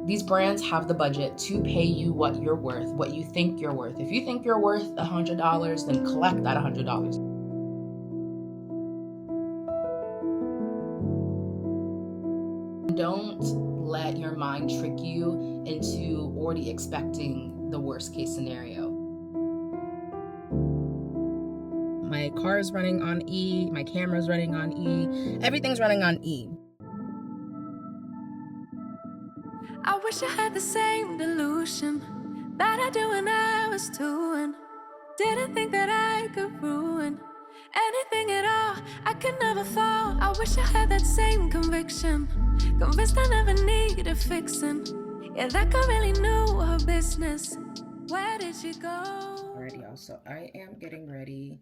These brands have the budget to pay you what you're worth, what you think you're worth. If you think you're worth $100, then collect that $100. Don't let your mind trick you into already expecting the worst case scenario. My car is running on E, my camera's running on E, everything's running on E. I wish I had the same delusion that I do when I was 2 and didn't think that I could ruin anything at all. I could never fall. I wish I had that same conviction, convinced I never needed fixing. Yeah, that girl really knew her business. Where did she go? Alrighty, y'all, so I am getting ready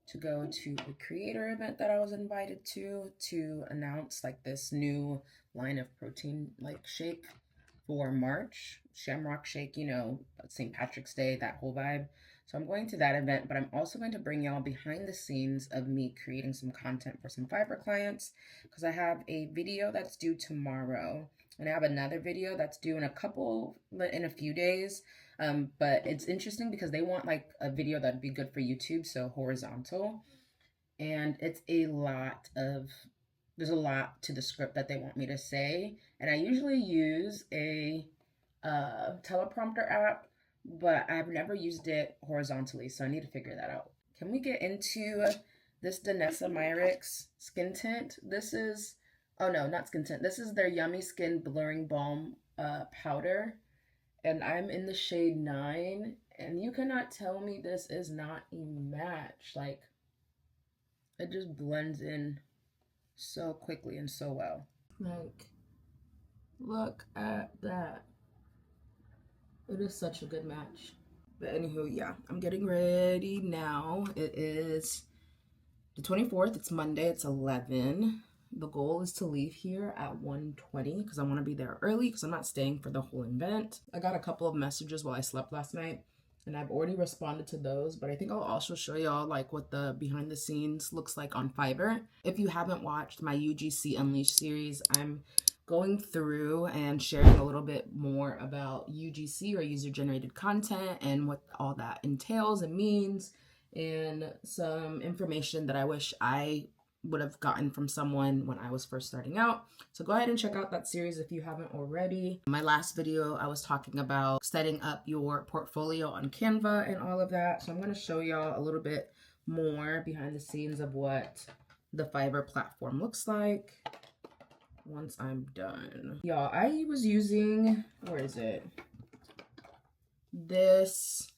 to go to a creator event that I was invited to announce like this new line of protein like shake for March, Shamrock Shake, you know, St. Patrick's Day, that whole vibe. So I'm going to that event, but I'm also going to bring y'all behind the scenes of me creating some content for some Fiverr clients, because I have a video that's due tomorrow, and I have another video that's due in a few days. But it's interesting because they want like a video that'd be good for YouTube, so horizontal. And there's a lot to the script that they want me to say. And I usually use a teleprompter app, but I've never used it horizontally, so I need to figure that out. Can we get into this Danessa Myricks skin tint? This is, oh no, not skin tint. This is their Yummy Skin Blurring Balm powder. And I'm in the shade 9, and you cannot tell me this is not a match. Like, it just blends in so quickly and so well. Like, look at that. It is such a good match. But anywho, yeah, I'm getting ready now. It is the 24th. It's Monday. It's 11. The goal is to leave here at 1:20 because I want to be there early because I'm not staying for the whole event. I got a couple of messages while I slept last night, and I've already responded to those, but I think I'll also show y'all like what the behind the scenes looks like on Fiverr. If you haven't watched my UGC Unleashed series, I'm going through and sharing a little bit more about UGC, or user generated content, and what all that entails and means, and some information that I wish I would have gotten from someone when I was first starting out. So go ahead and check out that series if you haven't already. My last video, I was talking about setting up your portfolio on Canva and all of that. So I'm going to show y'all a little bit more behind the scenes of what the Fiverr platform looks like once I'm done. Y'all, I was using, where is it? This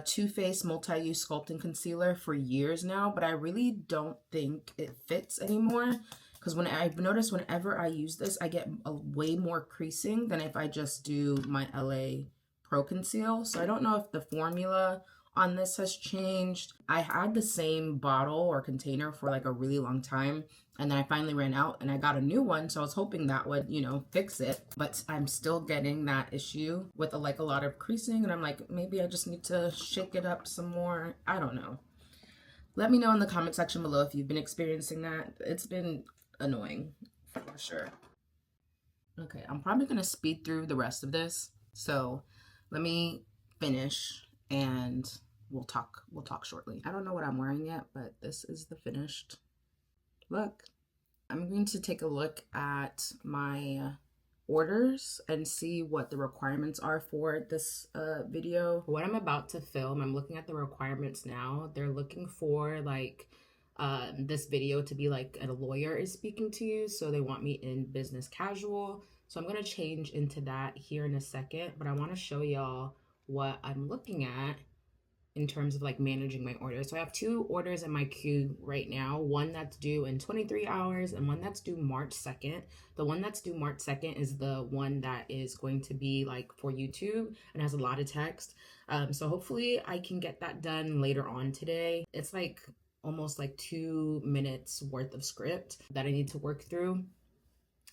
Too Faced multi-use sculpting concealer for years now, but I really don't think it fits anymore, because when I've noticed whenever I use this, I get a way more creasing than if I just do my LA Pro Conceal. So I don't know if the formula on this has changed. I had the same bottle or container for like a really long time, and then I finally ran out and I got a new one, so I was hoping that would, you know, fix it. But I'm still getting that issue with a lot of creasing, and I'm like, maybe I just need to shake it up some more. I don't know. Let me know in the comment section below if you've been experiencing that. It's been annoying for sure. Okay, I'm probably gonna speed through the rest of this, so let me finish and we'll talk shortly. I don't know what I'm wearing yet, but this is the finished look. I'm going to take a look at my orders and see what the requirements are for this video. What I'm about to film, I'm looking at the requirements now. They're looking for like this video to be like a lawyer is speaking to you, so they want me in business casual. So I'm going to change into that here in a second, but I want to show y'all what I'm looking at in terms of like managing my orders. So I have 2 orders in my queue right now, one that's due in 23 hours and one that's due March 2nd. The one that's due March 2nd is the one that is going to be like for YouTube and has a lot of text. So hopefully I can get that done later on today. It's like almost like 2 minutes worth of script that I need to work through.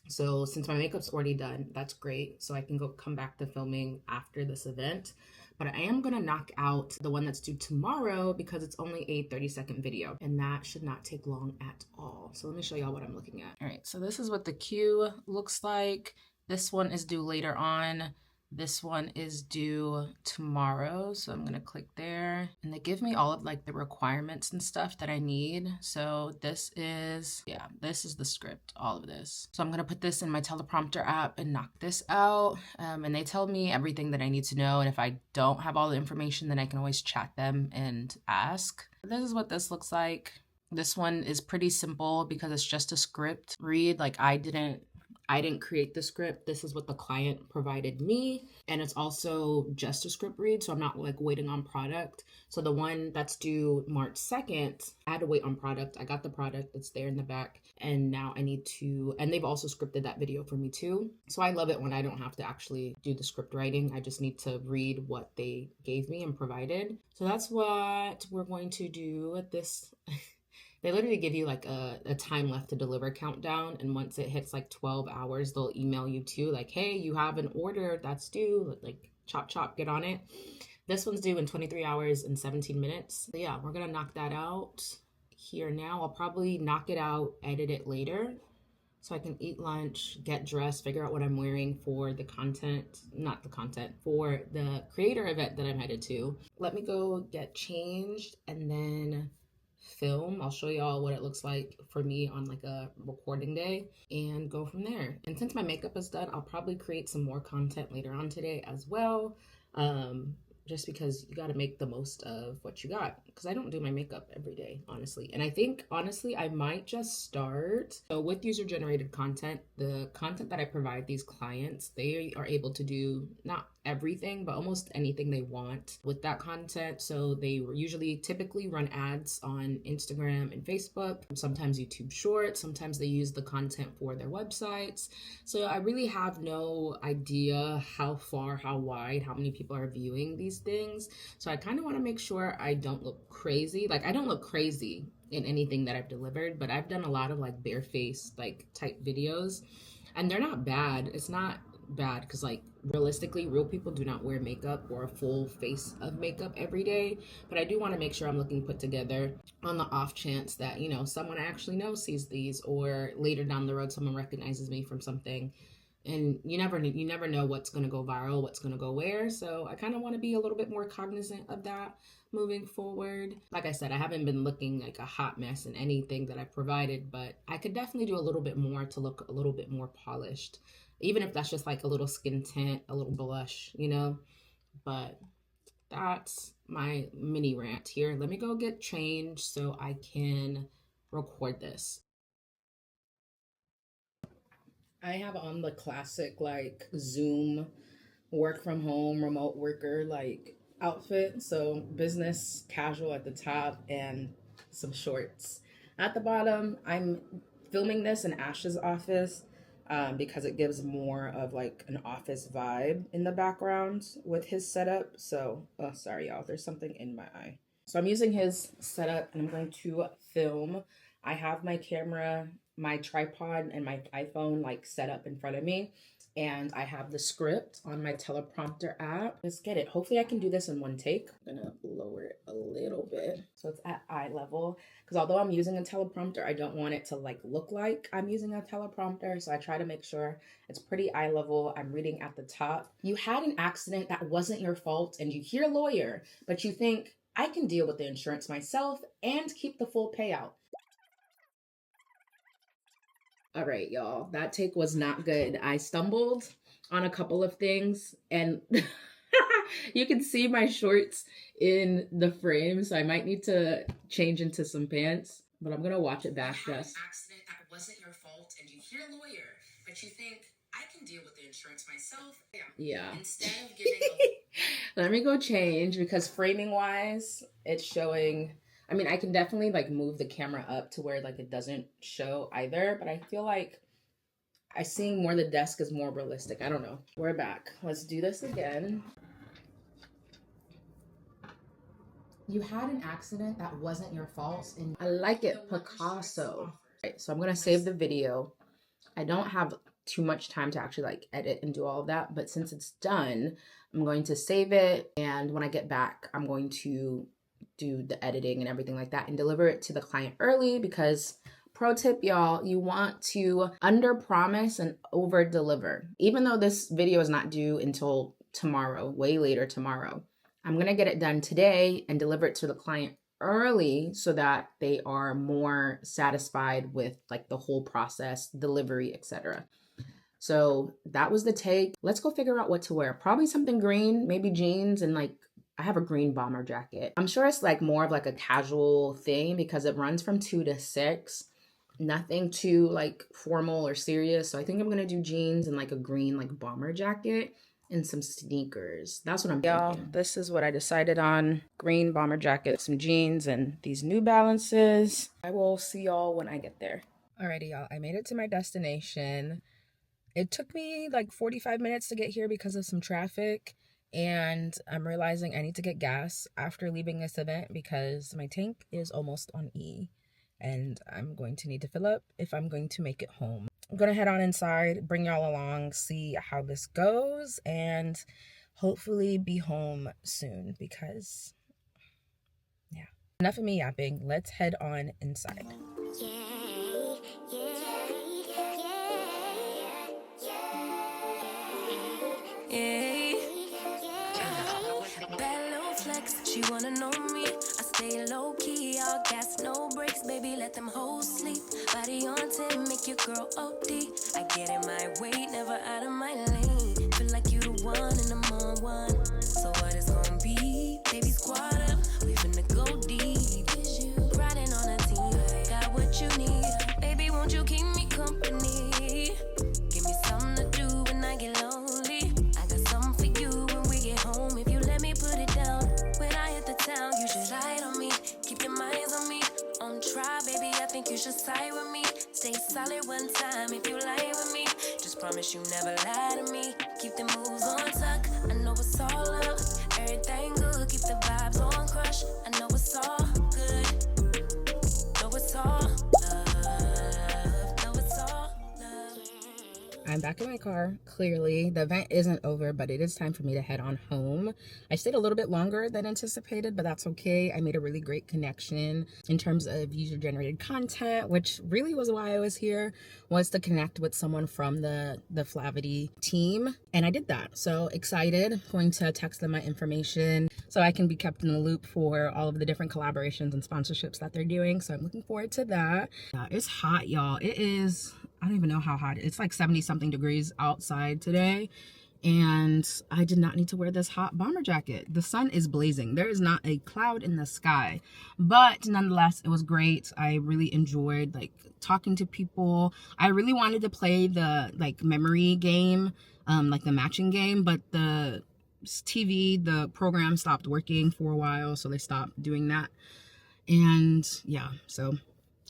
So since my makeup's already done, that's great. So I can come back to filming after this event. But I am gonna knock out the one that's due tomorrow because it's only a 30-second video, and that should not take long at all. So let me show y'all what I'm looking at. All right, so this is what the queue looks like. This one is due later on. This one is due tomorrow, so I'm gonna click there. And they give me all of like the requirements and stuff that I need. So this is, yeah, this is the script, all of this. So I'm gonna put this in my teleprompter app and knock this out. And they tell me everything that I need to know. And if I don't have all the information, then I can always chat them and ask. This is what this looks like. This one is pretty simple because it's just a script read. Like I didn't create the script. This is what the client provided me. And it's also just a script read. So I'm not like waiting on product. So the one that's due March 2nd, I had to wait on product. I got the product, it's there in the back. And now I need to, and they've also scripted that video for me too. So I love it when I don't have to actually do the script writing. I just need to read what they gave me and provided. So that's what we're going to do at this. They literally give you like a time left to deliver countdown. And once it hits like 12 hours, they'll email you too, like, hey, you have an order that's due, like chop, chop, get on it. This one's due in 23 hours and 17 minutes. So yeah, we're gonna knock that out here now. I'll probably knock it out, edit it later, so I can eat lunch, get dressed, figure out what I'm wearing for the content, not the content, for the creator event that I'm headed to. Let me go get changed and then film. I'll show y'all what it looks like for me on like a recording day and go from there. And since my makeup is done, I'll probably create some more content later on today as well. Just because you got to make the most of what you got, because I don't do my makeup every day, honestly. And I think honestly I might just start, so with user generated content, the content that I provide these clients, they are able to do not everything but almost anything they want with that content. So they usually typically run ads on Instagram and Facebook, sometimes YouTube Shorts, sometimes they use the content for their websites. So I really have no idea how far, how wide, how many people are viewing these things. So I kind of want to make sure I don't look crazy. Like I don't look crazy in anything that I've delivered, but I've done a lot of like barefaced like type videos and they're not bad. It's not bad because like realistically real people do not wear makeup or a full face of makeup every day, but I do want to make sure I'm looking put together on the off chance that, you know, someone I actually know sees these, or later down the road someone recognizes me from something. And you never know what's going to go viral, what's going to go where. So I kind of want to be a little bit more cognizant of that moving forward. Like I said, I haven't been looking like a hot mess in anything that I provided, but I could definitely do a little bit more to look a little bit more polished, even if that's just like a little skin tint, a little blush, you know. But that's my mini rant here. Let me go get changed so I can record this. I have on the classic like Zoom work from home, remote worker like outfit. So business casual at the top and some shorts at the bottom. I'm filming this in Ash's office because it gives more of like an office vibe in the background with his setup. So, oh, sorry, y'all, there's something in my eye. So I'm using his setup and I'm going to film. I have my camera, my tripod, and my iPhone like set up in front of me. And I have the script on my teleprompter app. Let's get it. Hopefully I can do this in one take. I'm gonna lower it a little bit so it's at eye level. Because although I'm using a teleprompter, I don't want it to like look like I'm using a teleprompter. So I try to make sure it's pretty eye level. I'm reading at the top. You had an accident that wasn't your fault and you hear lawyer, but you think, I can deal with the insurance myself and keep the full payout. All right, y'all, that take was not good. I stumbled on a couple of things and you can see my shorts in the frame, so I might need to change into some pants, but I'm gonna watch it back just. Accident that wasn't your fault and you hear lawyer, but you think, I can deal with the insurance myself. Yeah. Instead of giving let me go change because framing wise, it's showing. I mean, I can definitely like move the camera up to where like it doesn't show either, but I feel like I seeing more the desk is more realistic. I don't know. We're back. Let's do this again. You had an accident that wasn't your fault. And I like it, Picasso. Right, so I'm gonna save the video. I don't have too much time to actually like edit and do all of that, but since it's done, I'm going to save it. And when I get back, I'm going to do the editing and everything like that and deliver it to the client early because Pro tip, y'all, you want to under promise and over deliver. Even though this video is not due until tomorrow, way later tomorrow, I'm going to get it done today and deliver it to the client early so that they are more satisfied with like the whole process, delivery, etc. So that was the take. Let's go figure out what to wear. Probably something green, maybe jeans, and like I have a green bomber jacket. I'm sure it's like more of like a casual thing because it runs from 2 to 6. Nothing too like formal or serious. So I think I'm gonna do jeans and like a green like bomber jacket and some sneakers. That's what I'm thinking. Y'all, this is what I decided on. Green bomber jacket, some jeans, and these New Balances. I will see y'all when I get there. Alrighty, y'all. I made it to my destination. It took me like 45 minutes to get here because of some traffic, and I'm realizing I need to get gas after leaving this event because my tank is almost on E, and I'm going to need to fill up if I'm going to make it home. I'm gonna head on inside, bring y'all along, see how this goes, and hopefully be home soon because, yeah. Enough of me yapping. Let's head on inside. Bad little flex, she wanna know me. I stay low key, all gas, no brakes, baby, let them hoes sleep. Body on 10, make your girl OD. I get in my way, never out of my lane. Feel like you the one and I'm on one. So what it's gonna be? Baby, squad up, we finna go deep. Riding on a team, got what you need. Baby, won't you keep me company? Give me something to do when I get lonely. I got something for you when we get home. If you let me put it down, when I hit the town, you should ride on me. Keep your minds on me. On try, baby, I think you should side with me. Stay solid one time if you lie with me. Just promise you never lie to me. Keep the moves on tuck. I know it's all up. Everything good. Keep the vibes on crush. I know it's all good. Know it's all love. Know it's all love. I'm back in my car, clearly. The event isn't over, but it is time for me to head on home. I stayed a little bit longer than anticipated, but that's okay. I made a really great connection in terms of user-generated content, which really was why I was here, was to connect with someone from the Flavity team, and I did that. So excited, going to text them my information so I can be kept in the loop for all of the different collaborations and sponsorships that they're doing. So I'm looking forward to that. It's hot, y'all. It is... I don't even know how hot. It's like 70 something degrees outside today. And I did not need to wear this hot bomber jacket. The sun is blazing. There is not a cloud in the sky. But nonetheless, it was great. I really enjoyed like talking to people. I really wanted to play the like memory game, like the matching game. But the TV, the program stopped working for a while. So they stopped doing that. And yeah, so...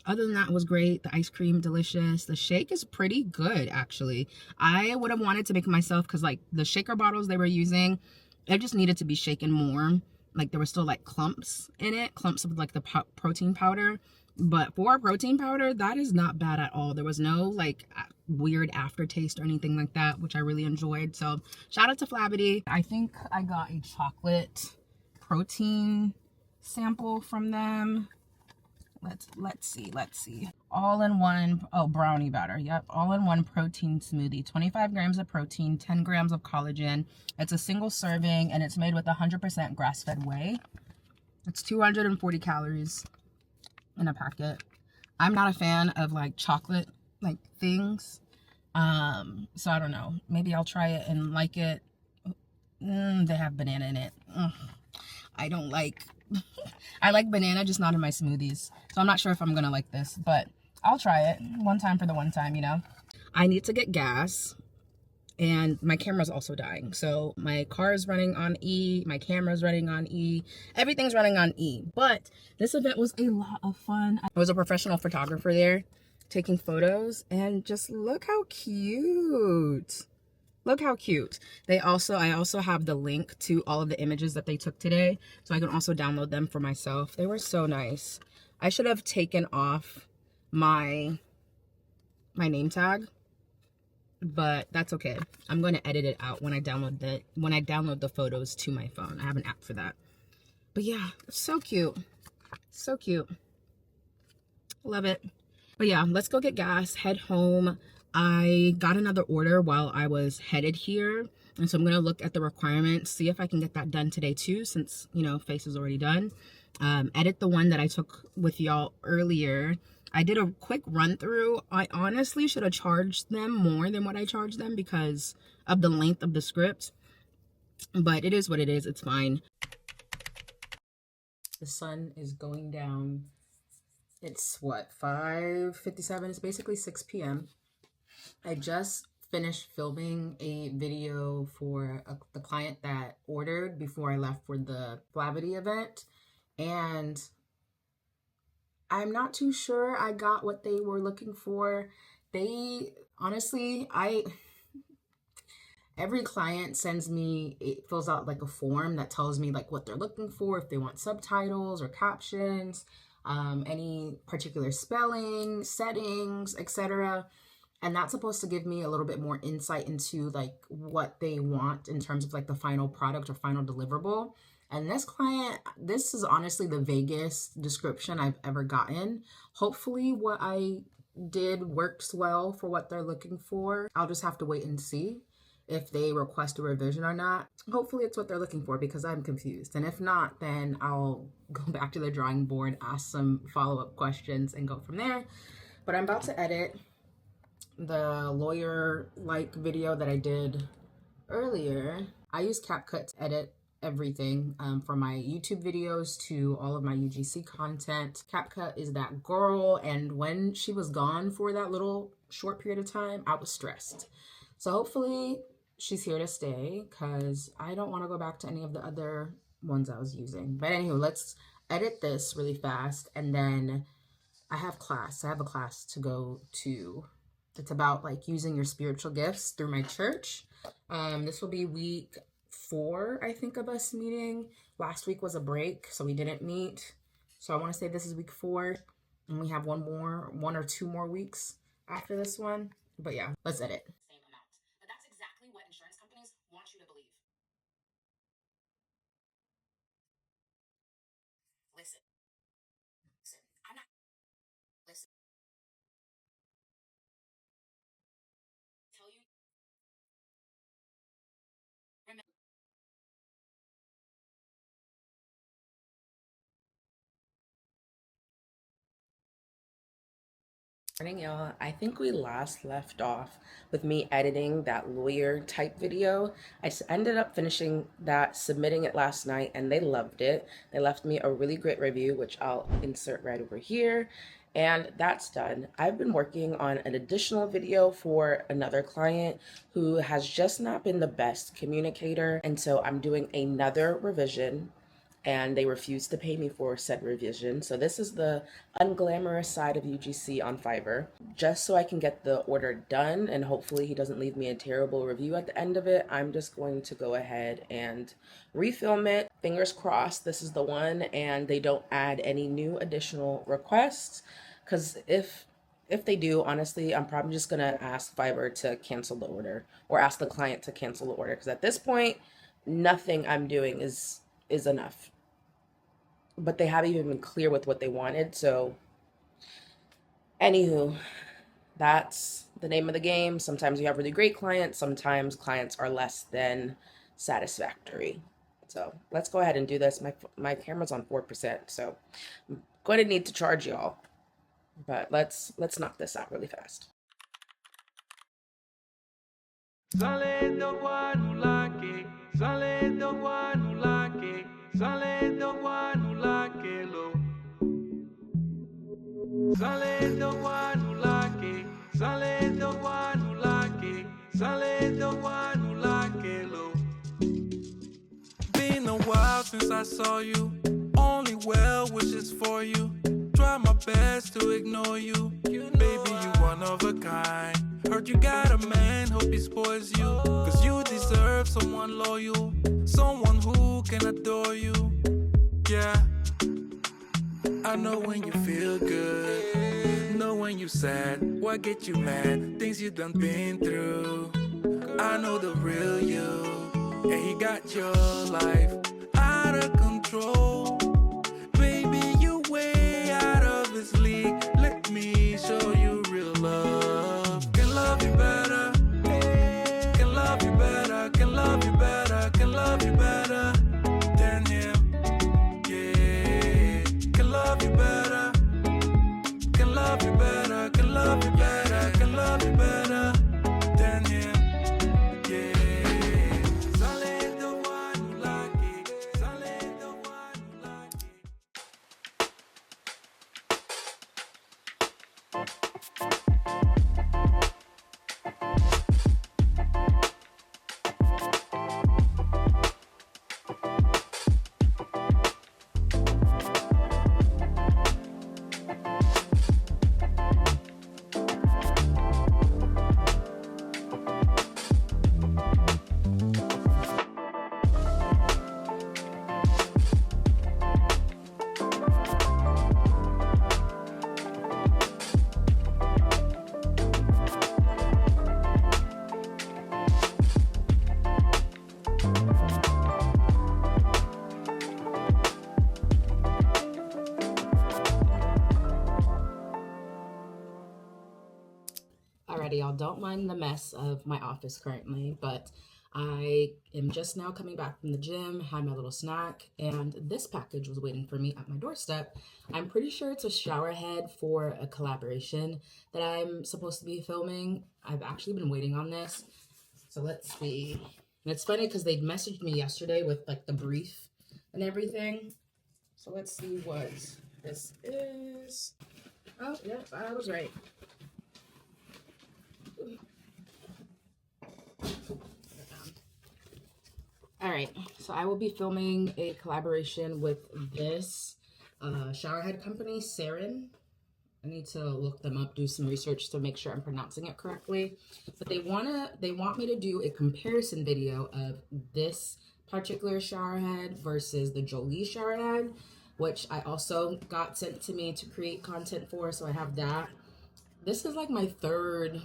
other than that, it was great. The ice cream, delicious. The shake is pretty good, actually. I would have wanted to make it myself because, like, the shaker bottles they were using, it just needed to be shaken more. Like, there were still, like, clumps in it. Clumps of, like, the protein powder. But for protein powder, that is not bad at all. There was no, like, weird aftertaste or anything like that, which I really enjoyed. So, shout out to Flavity. I think I got a chocolate protein sample from them. Let's see. All-in-one, oh, brownie batter. Yep, all-in-one protein smoothie. 25 grams of protein, 10 grams of collagen. It's a single serving, and it's made with 100% grass-fed whey. It's 240 calories in a packet. I'm not a fan of, like, chocolate, like, things. So I don't know. Maybe I'll try it and like it. They have banana in it. I don't like... I like banana, just not in my smoothies. So I'm not sure if I'm gonna like this, but I'll try it one time for the one time, you know. I need to get gas, and my camera's also dying. So my car is running on E, my camera's running on E, everything's running on E. But this event was a lot of fun. I was a professional photographer there, taking photos, and just look how cute. Look how cute. I also have the link to all of the images that they took today, so I can also download them for myself. They were so nice. I should have taken off my name tag, but that's okay. I'm going to edit it out when I download the photos to my phone. I have an app for that. But yeah, so cute. So cute. Love it. But yeah, let's go get gas, head home. I got another order while I was headed here. And so I'm going to look at the requirements, see if I can get that done today too, since, you know, face is already done. Edit the one that I took with y'all earlier. I did a quick run through. I honestly should have charged them more than what I charged them because of the length of the script. But it is what it is. It's fine. The sun is going down. It's what, 5:57? It's basically 6 p.m. I just finished filming a video for the client that ordered before I left for the Flavity event. And I'm not too sure I got what they were looking for. They, honestly, every client sends me, it fills out like a form that tells me like what they're looking for, if they want subtitles or captions, any particular spelling, settings, etc. And that's supposed to give me a little bit more insight into like what they want in terms of like the final product or final deliverable. And this client, this is honestly the vaguest description I've ever gotten. Hopefully what I did works well for what they're looking for. I'll just have to wait and see if they request a revision or not. Hopefully it's what they're looking for because I'm confused. And if not, then I'll go back to the drawing board, ask some follow-up questions and go from there. But I'm about to edit the lawyer-like video that I did earlier. I use CapCut to edit everything from my YouTube videos to all of my UGC content. CapCut is that girl, and when she was gone for that little short period of time, I was stressed. So hopefully she's here to stay because I don't want to go back to any of the other ones I was using. But anyway, let's edit this really fast, and then I have class. I have a class to go to. It's about like using your spiritual gifts through my church. This will be week 4, I think, of us meeting. Last week was a break, so we didn't meet. So I want to say this is week 4, and we have one or two more weeks after this one. But yeah, let's edit. Same amount. But that's exactly what insurance companies want you to believe. Listen, I'm not, listen, tell you, remember. Morning, y'all. I think we last left off with me editing that lawyer type video. I ended up finishing that, submitting it last night, and they loved it. They left me a really great review, which I'll insert right over here. And that's done. I've been working on an additional video for another client who has just not been the best communicator. And so I'm doing another revision, and they refused to pay me for said revision. So this is the unglamorous side of UGC on Fiverr, just so I can get the order done and hopefully he doesn't leave me a terrible review at the end of it. I'm just going to go ahead and refilm it. Fingers crossed this is the one and they don't add any new additional requests, because if they do, honestly, I'm probably just gonna ask Fiverr to cancel the order or ask the client to cancel the order, because at this point nothing I'm doing is enough. But they haven't even been clear with what they wanted. So anywho, that's the name of the game. Sometimes you have really great clients, sometimes clients are less than satisfactory. So let's go ahead and do this. My camera's on 4%, so I'm going to need to charge y'all, but let's knock this out really fast. Been a while since I saw you. Only well wishes for you. Try my best to ignore you. Baby, you one of a kind. Heard you got a man, hope he spoils you. Cause you deserve someone loyal, someone who can adore you. Yeah, I know when you feel good, know when you sad, what get you mad, things you done been through. I know the real you, and he got your life out of control. Baby, you way out of this league, let me show you. Alrighty, y'all, don't mind the mess of my office currently, but I am just now coming back from the gym, had my little snack, and this package was waiting for me at my doorstep. I'm pretty sure it's a shower head for a collaboration that I'm supposed to be filming. I've actually been waiting on this, so let's see. And it's funny because they messaged me yesterday with like the brief and everything. So let's see what this is. Oh, yep, I was right. All right, so I will be filming a collaboration with this showerhead company, Sarin. I need to look them up, do some research to make sure I'm pronouncing it correctly. But they want me to do a comparison video of this particular showerhead versus the Jolie showerhead, which I also got sent to me to create content for. So I have that. This is like my third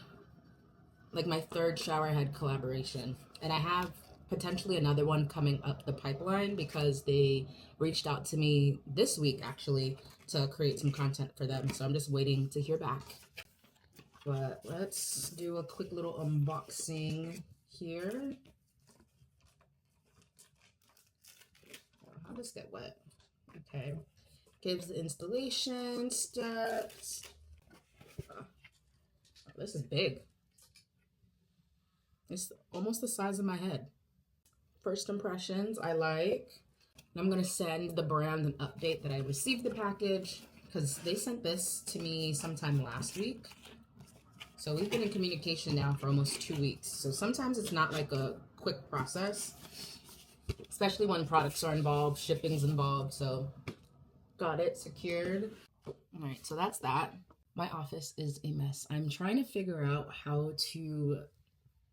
showerhead collaboration, and I have potentially another one coming up the pipeline because they reached out to me this week actually to create some content for them. So I'm just waiting to hear back. But let's do a quick little unboxing here. How does this get wet? Okay. Gives the installation steps. Oh, this is big. It's almost the size of my head. First impressions, I like. I'm going to send the brand an update that I received the package because they sent this to me sometime last week. So we've been in communication now for almost 2 weeks. So sometimes it's not like a quick process, especially when products are involved, shipping's involved. So got it secured. All right, so that's that. My office is a mess. I'm trying to figure out how to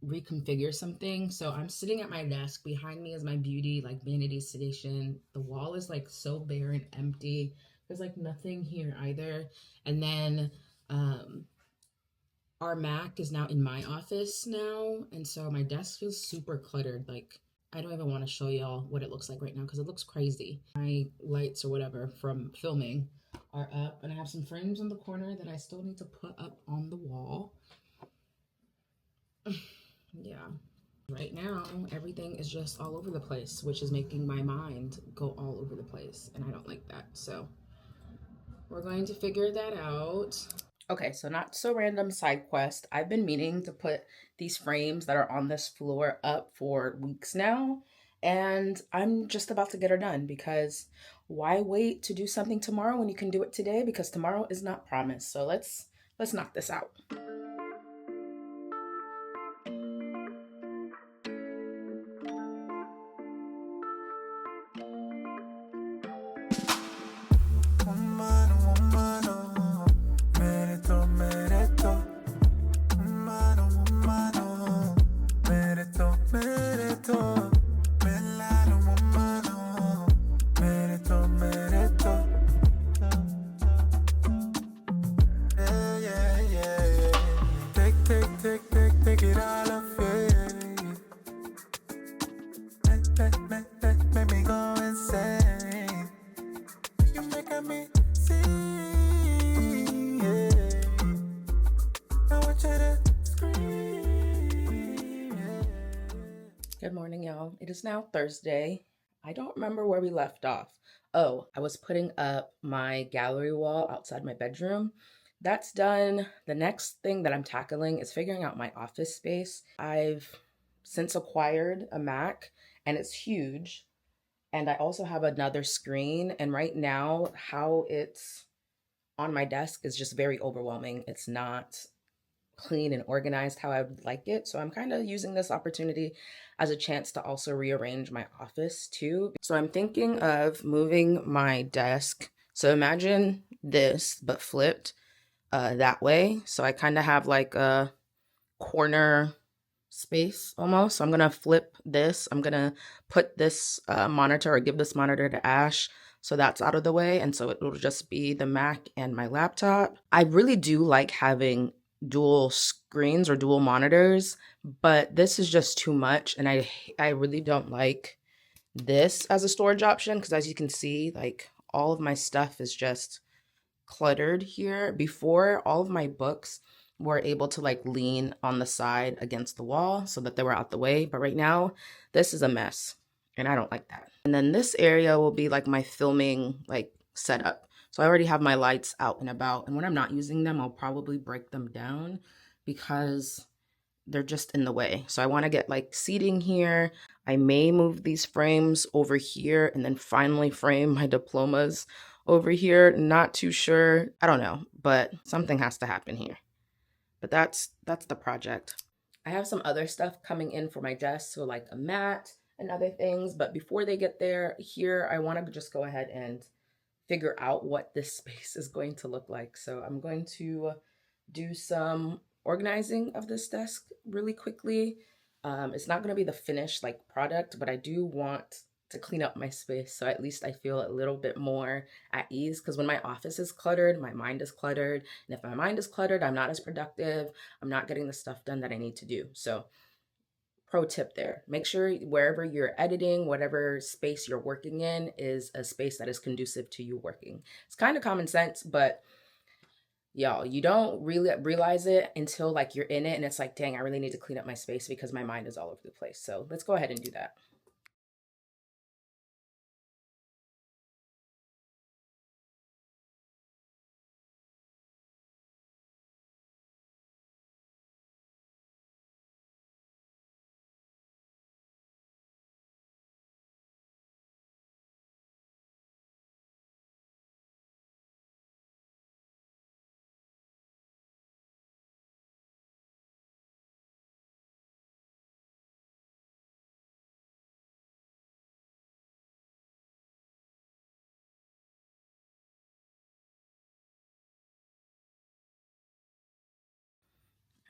reconfigure something. So I'm sitting at my desk. Behind me is my beauty like vanity station. The wall is like so bare and empty. There's like nothing here either. And then our Mac is now in my office now, and so my desk feels super cluttered. Like I don't even want to show y'all what it looks like right now because it looks crazy. My lights or whatever from filming are up, and I have some frames in the corner that I still need to put up on the wall. Yeah, right now everything is just all over the place, which is making my mind go all over the place, and I don't like that. So we're going to figure that out. Okay, so not so random side quest. I've been meaning to put these frames that are on this floor up for weeks now, and I'm just about to get her done because why wait to do something tomorrow when you can do it today? Because tomorrow is not promised. So let's knock this out. Good morning, y'all. It is now Thursday. I don't remember where we left off. Oh, I was putting up my gallery wall outside my bedroom. That's done. The next thing that I'm tackling is figuring out my office space. I've since acquired a Mac, and it's huge. And I also have another screen. And right now, how it's on my desk is just very overwhelming. It's not clean and organized how I would like it. So I'm kind of using this opportunity as a chance to also rearrange my office too. So I'm thinking of moving my desk. So imagine this, but flipped that way. So I kind of have like a corner space almost. So I'm going to flip this. I'm going to put this monitor or give this monitor to Ash. So that's out of the way. And so it will just be the Mac and my laptop. I really do like having dual screens or dual monitors, but this is just too much. And I really don't like this as a storage option because as you can see, like all of my stuff is just cluttered here. Before, all of my books were able to like lean on the side against the wall so that they were out the way. But right now, this is a mess and I don't like that. And then this area will be like my filming like setup. So I already have my lights out and about, and when I'm not using them, I'll probably break them down because they're just in the way. So I want to get like seating here. I may move these frames over here and then finally frame my diplomas over here. Not too sure. I don't know, but something has to happen here. But that's the project. I have some other stuff coming in for my desk, so like a mat and other things, but before they get there, here I want to just go ahead and figure out what this space is going to look like. So I'm going to do some organizing of this desk really quickly. It's not going to be the finished like product, but I do want to clean up my space so at least I feel a little bit more at ease, because when my office is cluttered, my mind is cluttered, and if my mind is cluttered, I'm not as productive. I'm not getting the stuff done that I need to do. So pro tip there, make sure wherever you're editing, whatever space you're working in is a space that is conducive to you working. It's kind of common sense, but y'all, you don't really realize it until like you're in it and it's like, dang, I really need to clean up my space because my mind is all over the place. So let's go ahead and do that.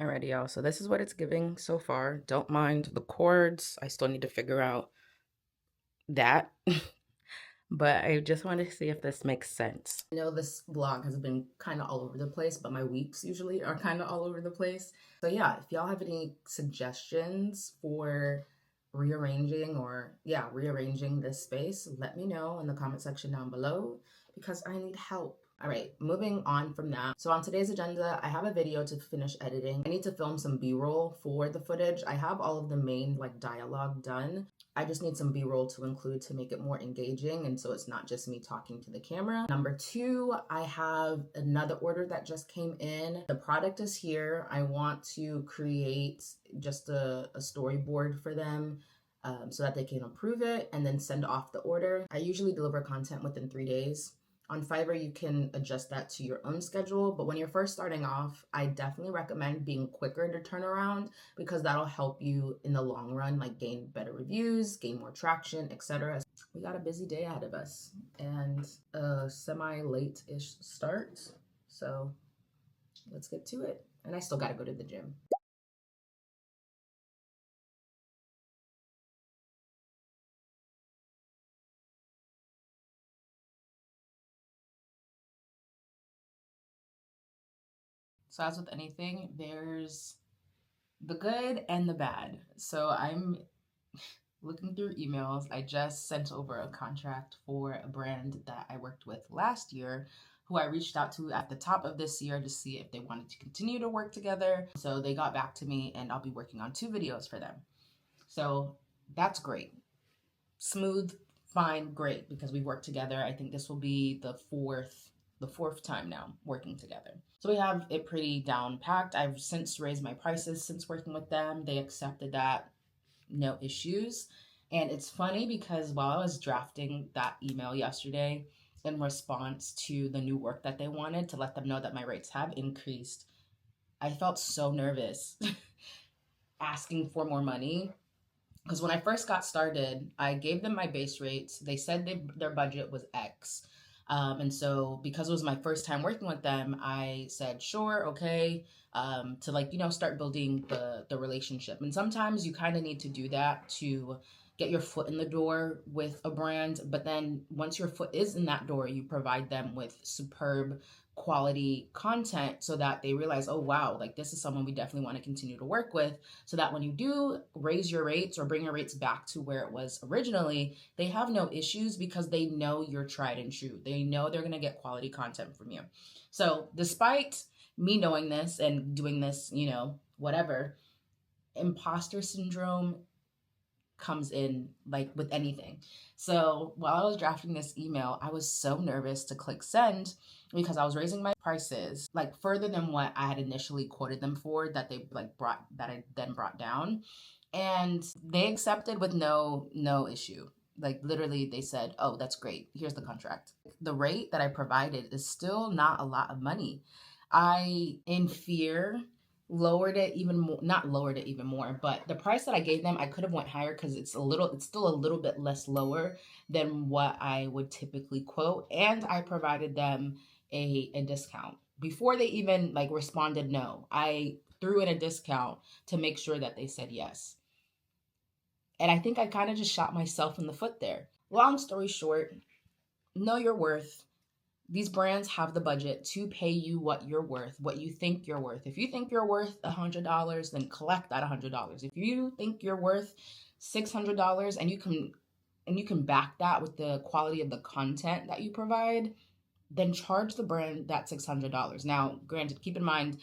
Alrighty, y'all. So this is what it's giving so far. Don't mind the cords. I still need to figure out that. But I just wanted to see if this makes sense. I know this vlog has been kind of all over the place, but my weeks usually are kind of all over the place. So yeah, if y'all have any suggestions for rearranging rearranging this space, let me know in the comment section down below because I need help. All right, moving on from that. So on today's agenda, I have a video to finish editing. I need to film some B-roll for the footage. I have all of the main like dialogue done. I just need some B-roll to include to make it more engaging, and so it's not just me talking to the camera. Number two, I have another order that just came in. The product is here. I want to create just a storyboard for them so that they can approve it and then send off the order. I usually deliver content within 3 days. On Fiverr, you can adjust that to your own schedule, but when you're first starting off, I definitely recommend being quicker to turn around because that'll help you in the long run, like gain better reviews, gain more traction, etc. We got a busy day ahead of us and a semi-late-ish start, so let's get to it. And I still gotta go to the gym. So as with anything, there's the good and the bad. So I'm looking through emails. I just sent over a contract for a brand that I worked with last year, who I reached out to at the top of this year to see if they wanted to continue to work together. So they got back to me and I'll be working on 2 videos for them. So that's great. Smooth, fine, great, because we worked together. I think this will be the fourth time now working together. So we have it pretty down packed. I've since raised my prices since working with them. They accepted that, no issues. And it's funny because while I was drafting that email yesterday in response to the new work that they wanted to let them know that my rates have increased, I felt so nervous asking for more money. Because when I first got started, I gave them my base rates. They said their budget was X. And so because it was my first time working with them, I said, sure, okay, to like, start building the relationship. And sometimes you kind of need to do that to get your foot in the door with a brand. But then once your foot is in that door, you provide them with superb quality content so that they realize, oh, wow, like this is someone we definitely want to continue to work with, so that when you do raise your rates or bring your rates back to where it was originally, they have no issues because they know you're tried and true. They know they're going to get quality content from you. So despite me knowing this and doing this, whatever, imposter syndrome comes in like with anything. So while I was drafting this email, I was so nervous to click send because I was raising my prices like further than what I had initially quoted them for, that they like brought that I then brought down. And they accepted with no issue. Like literally they said, "Oh, that's great. Here's the contract." The rate that I provided is still not a lot of money. I, in fear, lowered it even more, not lowered it even more, but the price that I gave them, I could have went higher because it's still a little bit less lower than what I would typically quote. And I provided them a discount before they even like responded no. I threw in a discount to make sure that they said yes. And I think I kind of just shot myself in the foot there. Long story short, know your worth. These brands have the budget to pay you what you're worth, what you think you're worth. If you think you're worth $100, then collect that $100. If you think you're worth $600 and you can back that with the quality of the content that you provide, then charge the brand that $600. Now, granted, keep in mind,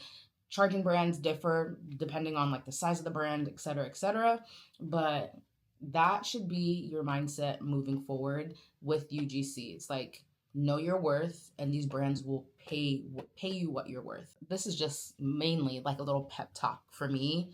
charging brands differ depending on like the size of the brand, et cetera, et cetera. But that should be your mindset moving forward with UGC. It's like, know your worth, and these brands will pay you what you're worth. This is just mainly like a little pep talk for me.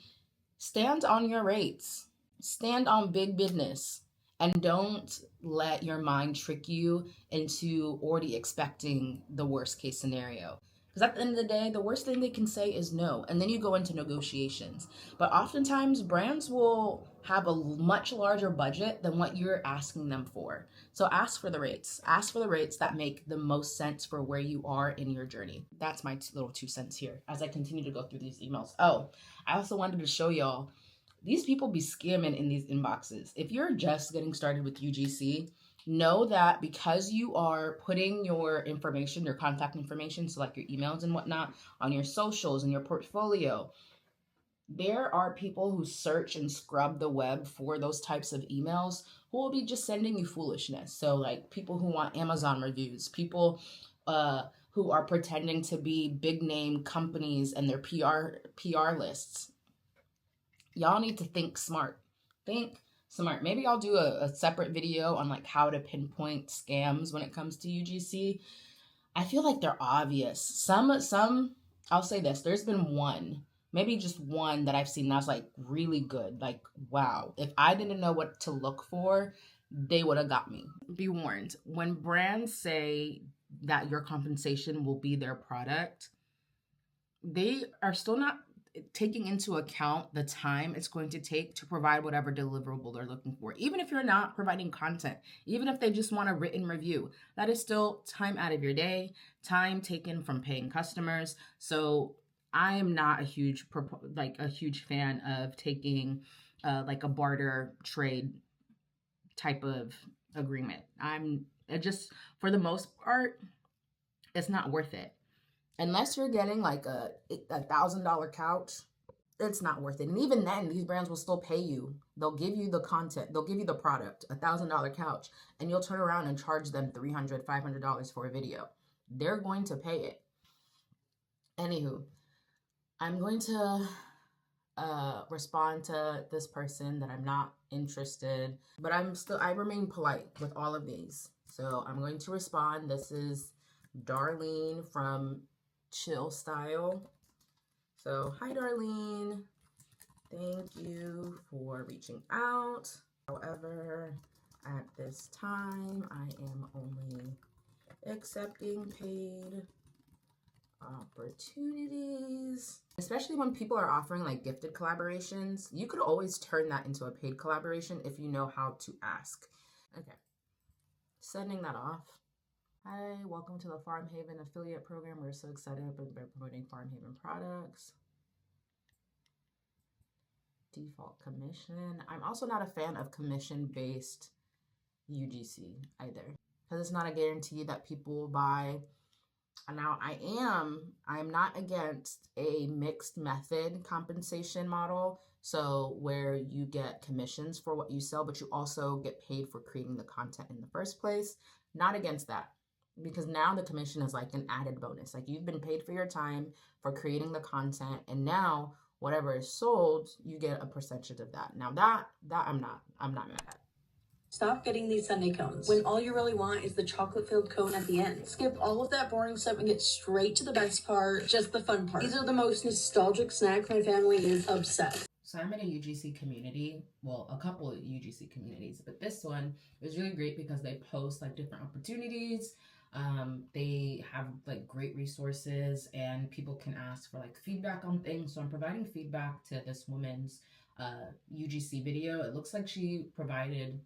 Stand on your rates. Stand on big business. And don't let your mind trick you into already expecting the worst case scenario. Because at the end of the day, the worst thing they can say is no. And then you go into negotiations. But oftentimes, brands will have a much larger budget than what you're asking them for. So ask for the rates. Ask for the rates that make the most sense for where you are in your journey. That's my little 2 cents here as I continue to go through these emails. Oh, I also wanted to show y'all, these people be scamming in these inboxes. If you're just getting started with UGC, know that because you are putting your information, your contact information, so like your emails and whatnot, on your socials and your portfolio, there are people who search and scrub the web for those types of emails who will be just sending you foolishness. So like people who want Amazon reviews, people who are pretending to be big name companies and their PR lists. Y'all need to think smart. Think smart. Maybe I'll do a separate video on like how to pinpoint scams when it comes to UGC. I feel like they're obvious. Some I'll say this, there's been one, maybe just one that I've seen that's like really good. Like, wow. If I didn't know what to look for, they would have got me. Be warned, when brands say that your compensation will be their product, they are still not taking into account the time it's going to take to provide whatever deliverable they're looking for. Even if you're not providing content, even if they just want a written review, that is still time out of your day, time taken from paying customers. So I am not a huge fan of taking like a barter trade type of agreement. It just, for the most part, it's not worth it. Unless you're getting like a $1,000 couch, it's not worth it. And even then, these brands will still pay you. They'll give you the content. They'll give you the product, $1,000 couch, and you'll turn around and charge them $300, $500 for a video. They're going to pay it. Anywho, I'm going to respond to this person that I'm not interested, but I remain polite with all of these. So I'm going to respond. This is Darlene from Chill Style. So, hi Darlene, thank you for reaching out. However, at this time, I am only accepting paid opportunities. Especially when people are offering like gifted collaborations, you could always turn that into a paid collaboration if you know how to ask. Okay, sending that off. Hi, welcome to the Farm Haven affiliate program. We're so excited about promoting Farm Haven products. Default commission. I'm also not a fan of commission-based UGC either, because it's not a guarantee that people will buy. Now, I am not against a mixed method compensation model. So where you get commissions for what you sell, but you also get paid for creating the content in the first place. Not against that. because now the commission is like an added bonus. Like you've been paid for your time for creating the content, and now whatever is sold, you get a percentage of that. Now that I'm not mad at. Stop getting these sundae cones when all you really want is the chocolate-filled cone at the end. Skip all of that boring stuff and get straight to the best part, just the fun part. These are the most nostalgic snacks. My family is obsessed. So I'm in a UGC community, well, a couple of UGC communities, but this one is really great because they post like different opportunities. They have like great resources and people can ask for like feedback on things. So I'm providing feedback to this woman's UGC video. It looks like she provided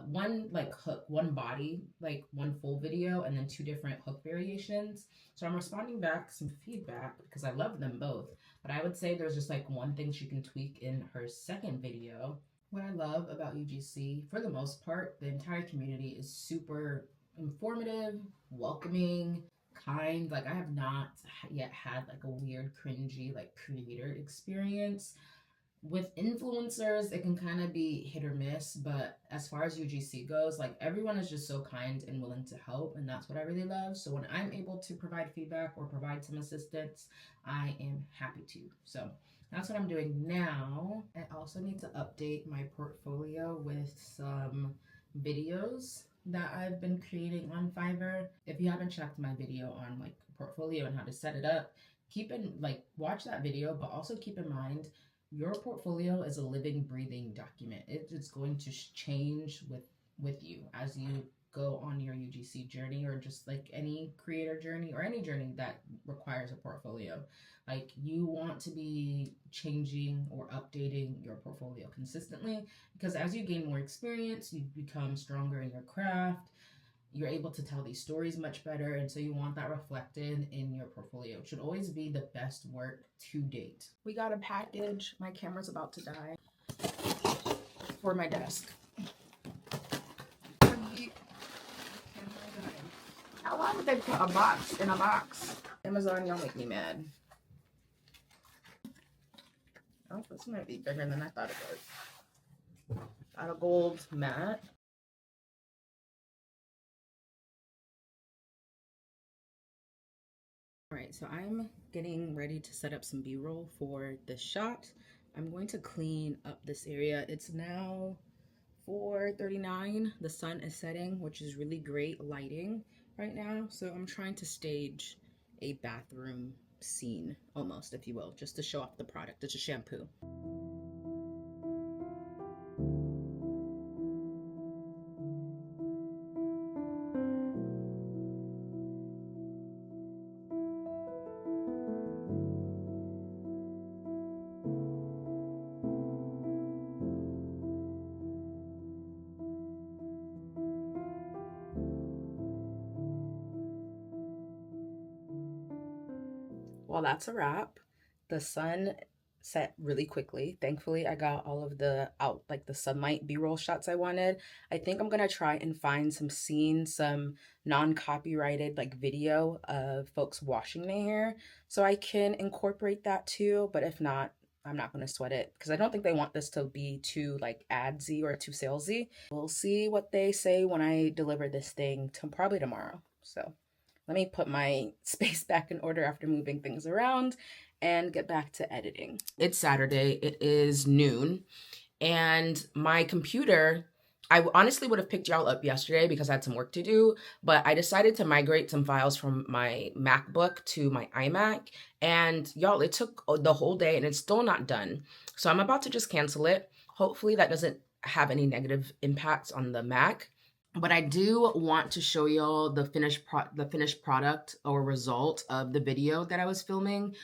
one like hook, one body, like one full video, and then two different hook variations. So I'm responding back some feedback because I love them both. But I would say there's just like one thing she can tweak in her second video. What I love about UGC, for the most part, the entire community is super informative, welcoming, kind. Like I have not yet had like a weird, cringy, like creator experience. With influencers, it can kind of be hit or miss, but as far as UGC goes, like everyone is just so kind and willing to help, and that's what I really love. So when I'm able to provide feedback or provide some assistance, I am happy to. So that's what I'm doing now. I also need to update my portfolio with some videos that I've been creating on Fiverr. If you haven't checked my video on like portfolio and how to set it up, watch that video, but also keep in mind your portfolio is a living, breathing document. It's going to change with you as you go on your UGC journey, or just like any creator journey or any journey that requires a portfolio. Like you want to be changing or updating your portfolio consistently, because as you gain more experience, you become stronger in your craft. You're able to tell these stories much better, and so you want that reflected in your portfolio. It should always be the best work to date. We got a package. My camera's about to die. For my desk. How long did they put a box in a box? Amazon, y'all make me mad. Oh, this might be bigger than I thought it was. Got a gold mat. All right, so I'm getting ready to set up some B-roll for this shot. I'm going to clean up this area. It's now 4:39. The sun is setting, which is really great lighting right now. So I'm trying to stage a bathroom scene, almost, if you will, just to show off the product. It's a shampoo. Well, that's a wrap. The sun set really quickly. Thankfully, I got all of the the sunlight B-roll shots I wanted. I think I'm gonna try and find some scenes, some non-copyrighted like video of folks washing their hair, so I can incorporate that too. But if not, I'm not gonna sweat it because I don't think they want this to be too like adsy or too salesy. We'll see what they say when I deliver this thing to probably tomorrow. So let me put my space back in order after moving things around and get back to editing. It's Saturday, it is noon, and my computer, I honestly would have picked y'all up yesterday because I had some work to do, but I decided to migrate some files from my MacBook to my iMac, and y'all, it took the whole day and it's still not done. So I'm about to just cancel it. Hopefully that doesn't have any negative impacts on the Mac. But I do want to show y'all the finished product or result of the video that I was filming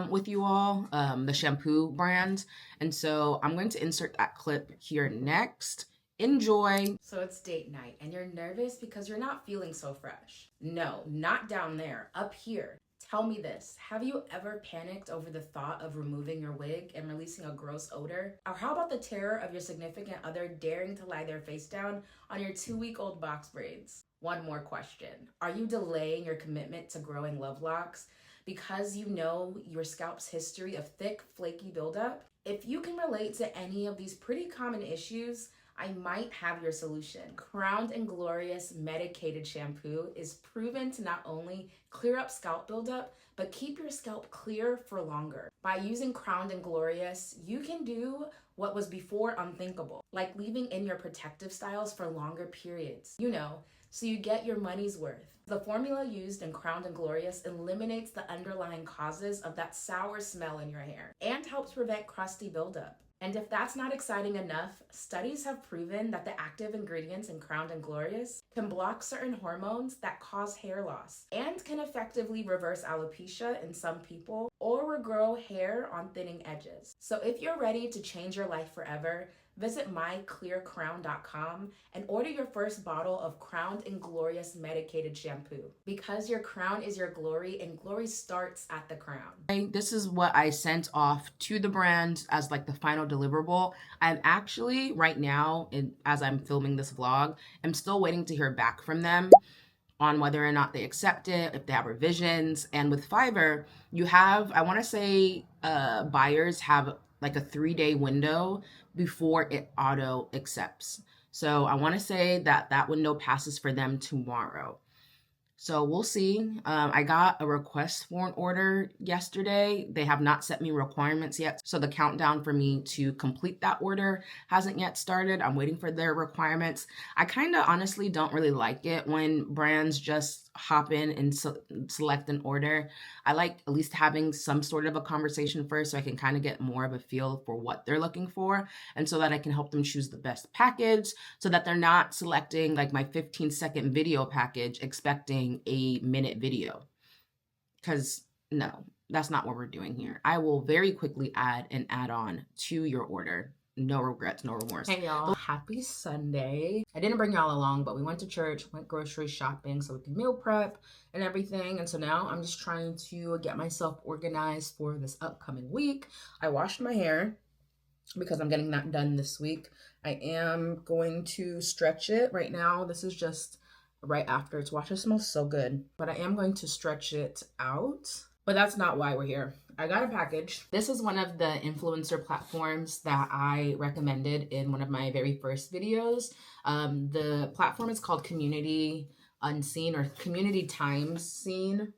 with you all, the shampoo brand. And so I'm going to insert that clip here next. Enjoy. So it's date night and you're nervous because you're not feeling so fresh. No, not down there, up here. Tell me this, have you ever panicked over the thought of removing your wig and releasing a gross odor? Or how about the terror of your significant other daring to lie their face down on your 2-week-old box braids? One more question. Are you delaying your commitment to growing love locks because you know your scalp's history of thick, flaky buildup? If you can relate to any of these pretty common issues, I might have your solution. Crowned and Glorious Medicated Shampoo is proven to not only clear up scalp buildup, but keep your scalp clear for longer. By using Crowned and Glorious, you can do what was before unthinkable, like leaving in your protective styles for longer periods. So you get your money's worth. The formula used in Crowned and Glorious eliminates the underlying causes of that sour smell in your hair and helps prevent crusty buildup. And if that's not exciting enough, studies have proven that the active ingredients in Crowned and Glorious can block certain hormones that cause hair loss and can effectively reverse alopecia in some people or regrow hair on thinning edges. So if you're ready to change your life forever, visit myclearcrown.com and order your first bottle of Crowned and Glorious Medicated Shampoo. Because your crown is your glory, and glory starts at the crown. This is what I sent off to the brand as like the final deliverable. I'm actually right now, as I'm filming this vlog, I'm still waiting to hear back from them on whether or not they accept it, if they have revisions. And with Fiverr, you have, I want to say buyers have like a 3-day window before it auto accepts. So I want to say that that window passes for them tomorrow. So we'll see. I got a request for an order yesterday. They have not sent me requirements yet. So the countdown for me to complete that order hasn't yet started. I'm waiting for their requirements. I kind of honestly don't really like it when brands just hop in and select an order. I like at least having some sort of a conversation first so I can kind of get more of a feel for what they're looking for, and so that I can help them choose the best package so that they're not selecting like my 15-second video package expecting a minute video. Because no, that's not what we're doing here. I will very quickly add an add-on to your order. No regrets, no remorse. Hey y'all, happy Sunday. I didn't bring y'all along, but we went to church, went grocery shopping so we could meal prep and everything. And so now I'm just trying to get myself organized for this upcoming week. I washed my hair because I'm getting that done this week. I am going to stretch it right now. This is just right after it's washed. It smells so good, but I am going to stretch it out. But that's not why we're here. I got a package. This is one of the influencer platforms that I recommended in one of my very first videos. The platform is called Community Unseen or Community Times Seen.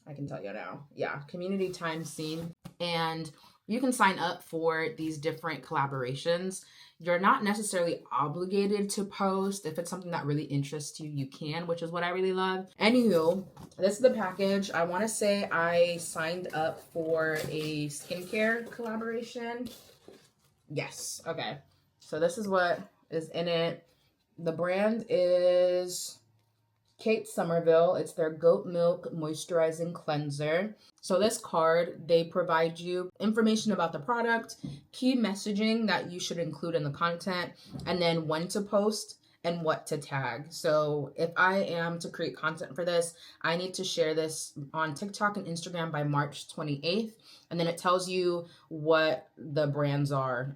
I can tell you now. Yeah, Community Times Seen. And you can sign up for these different collaborations. You're not necessarily obligated to post. If it's something that really interests you, you can, which is what I really love. Anywho, this is the package. I want to say I signed up for a skincare collaboration. Yes. Okay. So this is what is in it. The brand is Kate Somerville. It's their goat milk moisturizing cleanser. So this card, they provide you information about the product, key messaging that you should include in the content, and then when to post and what to tag. So if I am to create content for this, I need to share this on TikTok and Instagram by March 28th. And then it tells you what the brands are,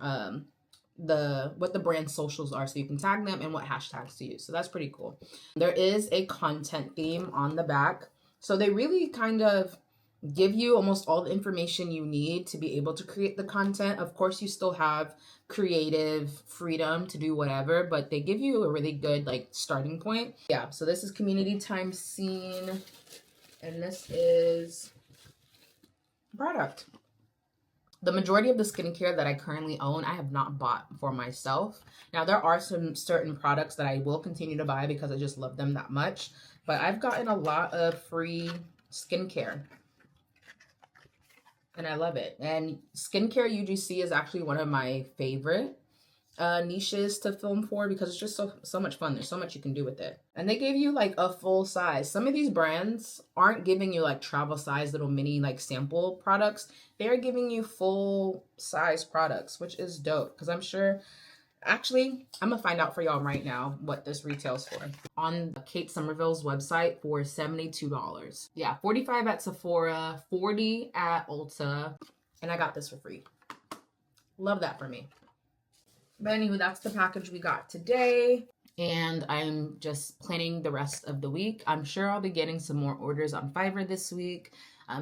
what the brand socials are, so you can tag them and what hashtags to use. So that's pretty cool. There is a content theme on the back. So they really kind of give you almost all the information you need to be able to create the content. Of course, you still have creative freedom to do whatever, but they give you a really good like starting point. Yeah, so this is Community Time Scene, and this is product. The majority of the skincare that I currently own, I have not bought for myself. Now, there are some certain products that I will continue to buy because I just love them that much. But I've gotten a lot of free skincare, and I love it. And skincare UGC is actually one of my favorite niches to film for because it's just so much fun. There's so much you can do with it. And they gave you like a full size. Some of these brands aren't giving you like travel size little mini like sample products. They're giving you full size products, which is dope because I'm sure, actually, I'm gonna find out for y'all right now what this retails for. On Kate Somerville's website for $72. Yeah, 45 at Sephora, 40 at Ulta, and I got this for free. Love that for me. But anywho, that's the package we got today. And I'm just planning the rest of the week. I'm sure I'll be getting some more orders on Fiverr this week.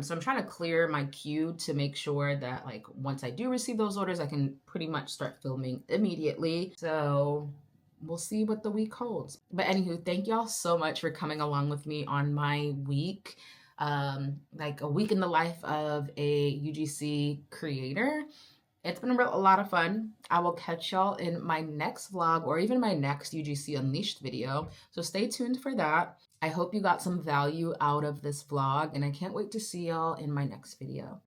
So I'm trying to clear my queue to make sure that like once I do receive those orders, I can pretty much start filming immediately. So we'll see what the week holds. But anywho, thank y'all so much for coming along with me on my week. Like a week in the life of a UGC creator. It's been a lot of fun. I will catch y'all in my next vlog or even my next UGC Unleashed video. So stay tuned for that. I hope you got some value out of this vlog, and I can't wait to see y'all in my next video.